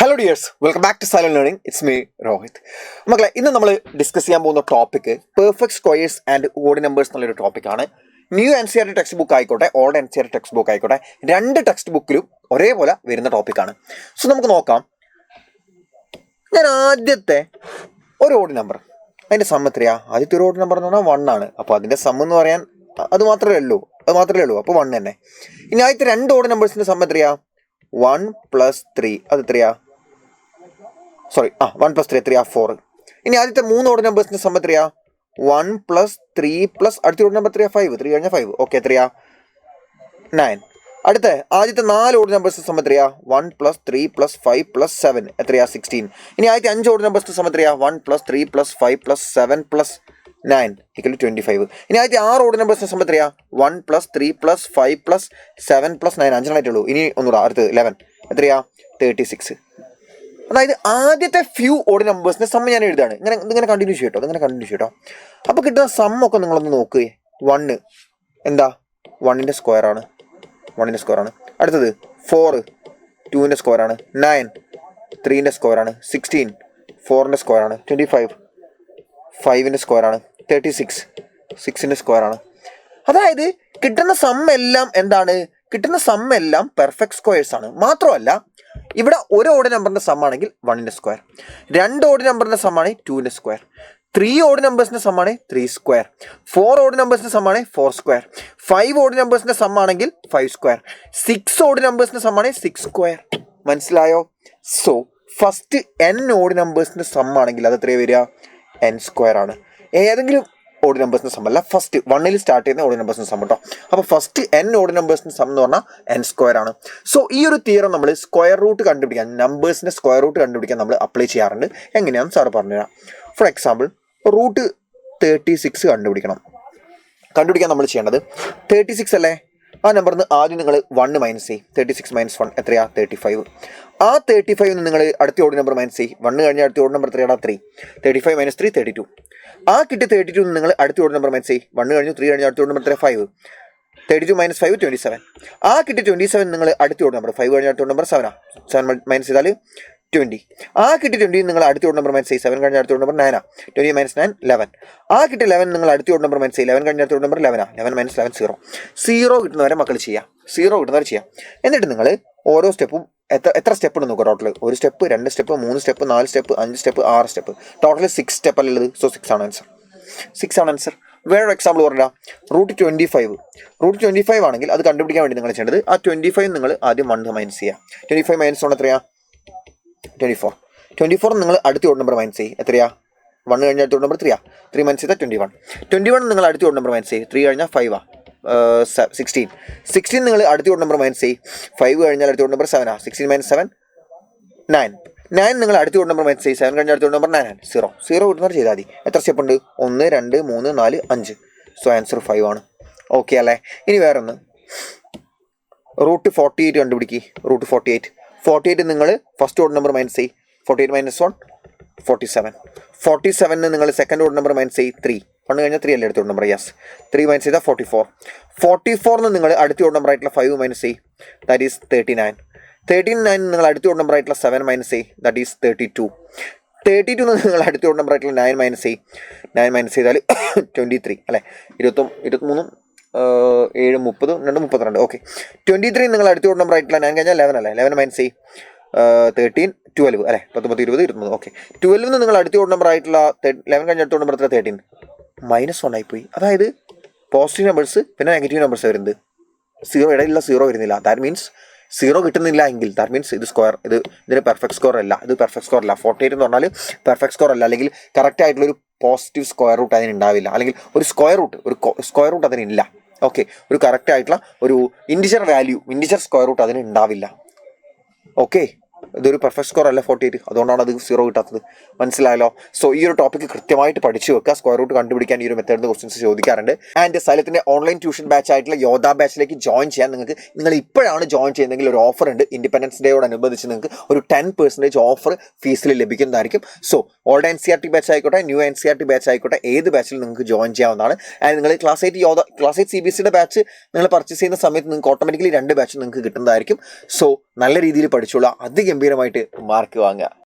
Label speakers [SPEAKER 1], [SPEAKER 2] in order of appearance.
[SPEAKER 1] Hello dears, welcome back to silent learning. It's me Rohit. മക്കളെ, ഇന്ന് നമ്മൾ ഡിസ്കസ് ചെയ്യാൻ പോകുന്ന topic perfect squares and odd numbers എന്നുള്ളൊരു ടോപ്പിക്കാണ്. New N C R T text book ആയിക്കോട്ടെ, old N C R T text book ആയിക്കോട്ടെ, രണ്ട് ടെക്സ്റ്റ് ബുക്കിലും ഒരേപോലെ വരുന്ന ടോപ്പിക്കാണ്. സോ നമുക്ക് നോക്കാം. ഞാൻ ആദ്യത്തെ ഒരു ഓഡ് നമ്പർ, അതിൻ്റെ സം എത്രയാ? ആദ്യത്തെ ഒരു ഓഡ് നമ്പർ എന്ന് പറഞ്ഞാൽ 1 ആണ്. അപ്പോൾ അതിൻ്റെ സം എന്ന് പറയാൻ അത് മാത്രമേ ഉള്ളൂ. അപ്പോൾ 1 തന്നെ. ഇനി ആദ്യത്തെ രണ്ട് ഓഡ് നമ്പേഴ്സിൻ്റെ സം എത്രയാ? 1 + 3. അത് എത്രയാ? 1 + 3 എത്രയാ? 4. ഇനി ആദ്യത്തെ മൂന്ന് ഓഡ് നമ്പേഴ്സിന്റെ സം എത്രയാ? 1 + 3 അടുത്ത ഓഡ് നമ്പർ എത്രയാ? 5. 3 കഴിഞ്ഞാൽ 5. ഓക്കെ, എത്രയാ? 9. അടുത്ത ആദ്യത്തെ നാല് ഓഡ് നമ്പേഴ്സിന്റെ സം എത്രയാ? 1 + 3 + 5 + 7 എത്രയാ? 16. ഇനി ആദ്യത്തെ അഞ്ച് ഓഡ് നമ്പേഴ്സിന്റെ സം എത്രയാ? 1 + 3 + 5 + 7 + 9 = 25. ഇനി ആദ്യത്തെ ആറ് ഓഡ് നമ്പേഴ്സിന്റെ സം എത്രയാ? 1 + 3 + 5 + 7 + 9 അഞ്ചെണ്ണമായിട്ടുള്ളൂ. ഇനി ഒന്നുകൂടാ, അടുത്ത് 11 എത്രയാ? 36. അതായത് ആദ്യത്തെ ഫ്യൂ ഓഡ് നമ്പേഴ്സിന്റെ സം ഞാൻ എഴുതാണ്. ഇങ്ങനെ കണ്ടിന്യൂ ചെയ്യട്ടോ. അപ്പോൾ കിട്ടുന്ന സമ്മൊക്കെ നിങ്ങളൊന്ന് നോക്കുക. 1 എന്താ? 1ന്റെ സ്ക്വയർ ആണ്. അടുത്തത് 4 2ന്റെ സ്ക്വയർ ആണ്. 9 3ന്റെ സ്ക്വയർ ആണ്. 16 4ന്റെ സ്ക്വയർ ആണ്. 25 5ന്റെ സ്ക്വയർ ആണ്. 36 6ന്റെ സ്ക്വയർ ആണ്. അതായത് കിട്ടുന്ന സം എല്ലാം എന്താണ്? കിട്ടുന്ന സം എല്ലാം പെർഫെക്റ്റ് സ്ക്വയേഴ്സ് ആണ്. മാത്രമല്ല, ഇവിടെ ഒരു ഓഡ് നമ്പറിന്റെ സം ആണെങ്കിൽ 1ന്റെ സ്ക്വയർ, രണ്ട് ഓഡ് നമ്പറിന്റെ സം ആണ് 2ന്റെ സ്ക്വയർ, 3 ഓഡ് നമ്പേഴ്സിന്റെ സം ആണ് 3 സ്ക്വയർ, 4 ഓഡ് നമ്പേഴ്സിന്റെ സം ആണ് 4 സ്ക്വയർ, 5 ഓഡ് നമ്പേഴ്സിന്റെ സം ആണെങ്കിൽ 5 സ്ക്വയർ, 6 ഓഡ് നമ്പേഴ്സിന്റെ സം ആണ് 6 സ്ക്വയർ. മനസ്സിലായോ? സോ ഫസ്റ്റ് n ഓഡ് നമ്പേഴ്സിന്റെ സം ആണെങ്കിൽ അത് എത്രയാണ് വരിക? n സ്ക്വയർ ആണ്. ഏതെങ്കിലും ഓഡ് നമ്പേഴ്സിന്റെ സം അല്ല, ഫസ്റ്റ് 1ൽ സ്റ്റാർട്ട് ചെയ്യുന്ന ഓഡ് നമ്പേഴ്സിന്റെ സം കേട്ടോ. അപ്പോൾ ഫസ്റ്റ് n ഓഡ് നമ്പേഴ്സിന്റെ സം എന്ന് പറഞ്ഞാൽ n സ്ക്വയർ ആണ്. സോ ഈ ഒരു തിയറം നമ്മൾ സ്ക്വയർ റൂട്ട് കണ്ടുപിടിക്കാൻ, നമ്പേഴ്സിന്റെ സ്ക്വയർ റൂട്ട് കണ്ടുപിടിക്കാൻ നമ്മൾ അപ്ലൈ ചെയ്യാറുണ്ട്. എങ്ങനെയാണെന്ന് സാർ പറഞ്ഞുതരാം. ഫോർ എക്സാമ്പിൾ, റൂട്ട് 36 കണ്ടുപിടിക്കാൻ നമ്മൾ ചെയ്യേണ്ടത് 36 അല്ലേ? ആ നമ്പറിൽ നിന്ന് ആദ്യം നിങ്ങൾ 1 മൈനസ് ചെയ്യും. 36 - 1 എത്രയാ? 35. ആ 35 നിങ്ങൾ അടുത്ത ഓഡ് നമ്പർ മൈനസ് ചെയ്യും. 1 കഴിഞ്ഞാൽ അടുത്ത ഓഡ് നമ്പർ എത്രയാടാ? 3. 35 - 3 32. ആ കിട്ടിയ 32 നിങ്ങൾ അടുത്ത ഓഡ് നമ്പർ മൈനസ് ചെയ്യും. 1 കഴിഞ്ഞു, 3 കഴിഞ്ഞാൽ അടുത്ത ഓഡ് നമ്പർ എത്രയാണ്? 5. 32 - 5 27. ആ കിട്ടിയ 27 നിങ്ങൾ അടുത്ത ഓഡ് നമ്പർ 5 കഴിഞ്ഞാൽ അടുത്ത ഓഡ് നമ്പർ 7. 7 മൈനസ് ചെയ്താൽ 20. ആ കിട്ടിയ 20 നിങ്ങൾ അടുത്ത ഓഡ് നമ്പർ മൈനസ് ചെയ്യും. 7 കഴിഞ്ഞാൽ അടുത്ത ഓഡ് നമ്പർ 9. 20 - 9 11. ആ കിട്ടിയ 11 നിങ്ങൾ അടുത്ത ഓഡ് നമ്പർ മൈനസ് ചെയ്യും. 11 കഴിഞ്ഞാൽ അടുത്ത ഓഡ് നമ്പർ 11. 11 - 11 0 കിട്ടുന്നവരെ മക്കൾ ചെയ്യാം. 0 കിട്ടുന്നവരെ ചെയ്യാം. എന്നിട്ട് നിങ്ങൾ ഓരോ സ്റ്റെപ്പും എത്ര സ്റ്റെപ്പ് ഉണ്ട് നോക്കുക. Total 1 step, 2 step, 3 step, 4 step, 5 step, 6 step, total 6 step അല്ലുള്ളത്. സോ 6 ആണ് ആൻസർ. വേറൊരു എക്സാമ്പിൾ പറഞ്ഞാൽ റൂട്ട് 25 ആണെങ്കിൽ അത് കണ്ടുപിടിക്കാൻ വേണ്ടി നിങ്ങൾ ചെയ്യേണ്ടത് ആ 25 നിങ്ങൾ ആദ്യം 1 മൈനസ് ചെയ്യുക. 25 - 1 എത്രയാ? 24. 24 നിങ്ങൾ അടുത്ത ഓഡ് നമ്പർ മൈനസ് ചെയ്യും. എത്രയാ? 1 കഴിഞ്ഞാൽ അടുത്ത ഓഡ് നമ്പർ 3. 3 മൈനസ് ചെയ്താൽ 21. 21 നിങ്ങൾ അടുത്ത ഓഡ് നമ്പർ മൈനസ് ചെയ്യും. 3 കഴിഞ്ഞാൽ 5. 16. 16 നിങ്ങൾ അടുത്ത ഓഡ് നമ്പർ മൈനസ് ചെയ്യും. 5 കഴിഞ്ഞാൽ അടുത്ത ഓഡ് നമ്പർ 7. 16 - 7 9. 9 നിങ്ങൾ അടുത്ത ഓഡ് നമ്പർ മൈനസ് ചെയ്യും. 7 കഴിഞ്ഞാൽ അടുത്ത ഓഡ് നമ്പർ 9. 0 കിട്ടുന്നവർ ചെയ്താൽ മതി. എത്ര സ്റ്റെപ്പ് ഉണ്ട്? 1 2 3 4 5. സോ ആൻസർ 5 ആണ്. ഓക്കെ അല്ലേ? ഇനി വേറൊന്ന്, റൂട്ട് 48 കണ്ടുപിടിക്കുക. റൂട്ട് 48 നിങ്ങൾ ഫസ്റ്റ് ഓഡ് നമ്പർ മൈനസ് ചെയ്യും. 48 - 1 47. 47 നിങ്ങൾ സെക്കൻഡ് ഓഡ് നമ്പർ മൈനസ് ചെയ്യും. 3. 1 കഴിഞ്ഞാൽ 3 അല്ലേ അടുത്ത ഓഡ് നമ്പർ? യെസ്. 3 മൈനസ് ചെയ്താൽ 44. 44 നിങ്ങൾ അടുത്ത ഓഡ് നമ്പർ ആയിട്ടുള്ള 5 മൈനസ് ചെയ്യും. That is 39. 39 നിങ്ങൾ അടുത്ത ഓഡ് നമ്പർ ആയിട്ടുള്ള 7 മൈനസ് ചെയ്യും. That is 32. 32 നിങ്ങൾ അടുത്ത ഓഡ് നമ്പർ ആയിട്ടുള്ള 9 മൈനസ് ചെയ്യും. 9 മൈനസ് ചെയ്താൽ 23 അല്ലേ? 23 7 30 2 32. ഓക്കെ. 23 നിങ്ങൾ അടുത്ത ഓഡ് നമ്പർ ആയിട്ടുള്ള 9 കഴിഞ്ഞാൽ 11 അല്ലേ? 11 മൈനസ് ചെയ്യും. 13 12 അല്ലേ? 19 20 23. ഓക്കെ. 12 നിങ്ങൾ അടുത്ത ഓഡ് നമ്പർ ആയിട്ടുള്ള 11 കഴിഞ്ഞ അടുത്ത ഓഡ് നമ്പർ എത്ര? 13. -1 ആയിപ്പോയി. അതായത് പോസിറ്റീവ് നമ്പേഴ്സ് പിന്നെ നെഗറ്റീവ് നമ്പേഴ്സ് വരുന്നത്. 0 ഇടയിലുള്ള 0 വരുന്നില്ല. ദാറ്റ് മീൻസ് 0 കിട്ടുന്നില്ല എങ്കിൽ ദാറ്റ് മീൻസ് ഇതിന് പെർഫെക്റ്റ് സ്കോർ അല്ല. 48 എന്ന് പറഞ്ഞാൽ പെർഫെക്റ്റ് സ്കോർ അല്ല. അല്ലെങ്കിൽ കറക്റ്റ് ആയിട്ടുള്ളൊരു പോസിറ്റീവ് സ്ക്വയർ റൂട്ട് അതിന് ഉണ്ടാവില്ല. അല്ലെങ്കിൽ ഒരു സ്ക്വയർ റൂട്ട് അതിനില്ല. ഓക്കെ. ഒരു കറക്റ്റ് ആയിട്ടുള്ള ഒരു ഇൻഡിജർ സ്ക്വയർ റൂട്ട് അതിന് ഉണ്ടാവില്ല. ഓക്കെ. ഇതൊരു പെർഫെക്റ്റ് സ്കോർ അല്ല 48. അതുകൊണ്ടാണ് അത് 0 കിട്ടാത്തത്. മനസ്സിലായല്ലോ? സോ ഈ ഒരു ടോപ്പിക്ക് കൃത്യമായിട്ട് പഠിച്ചു വെക്കുക. സ്ക്വയർ റൂട്ട് കണ്ടുപിടിക്കാൻ ഈ ഒരു മെത്തേഡിന് ക്വസ്റ്റ്യൻസ് ചോദിക്കാറുണ്ട്. ആൻഡ് സൈലത്തിന്റെ ഓൺലൈൻ ട്യൂഷൻ ബാച്ച് ആയിട്ടുള്ള യോധ ബാച്ചിലേക്ക് ജോയിൻ ചെയ്യാൻ നിങ്ങൾ ഇപ്പോഴാണ് ജോയിൻ ചെയ്യുന്നതെങ്കിൽ ഒരു ഓഫർ ഉണ്ട്. ഇൻഡിപെൻഡൻസ് ഡേയോടനുബന്ധിച്ച് നിങ്ങൾക്ക് ഒരു 10% ഓഫർ ഫീസിൽ ലഭിക്കുന്നതായിരിക്കും. സോ ഓൾഡ് NCERT ബാച്ച് ആയിക്കോട്ടെ, ന്യൂ NCERT ബാച്ച് ആയിക്കോട്ടെ, ഏത് ബാച്ചിൽ നിങ്ങൾക്ക് ജോയിൻ ചെയ്യാവുന്നതാണ്. ആൻഡ് നിങ്ങൾ ക്ലാസ് 8 CBSEയുടെ ബാച്ച് നിങ്ങൾ പർച്ചേസ് ചെയ്യുന്ന സമയത്ത് നിങ്ങൾക്ക് ഓട്ടോമാറ്റിക്കലി 2 ബാച്ച് നിങ്ങൾക്ക് കിട്ടുന്നതായിരിക്കും. സോ നല്ല രീതിയിൽ പഠിച്ചോളൂ. അധികം അതിഗംഭീരമായിട്ട് മാർക്ക് വാങ്ങുക.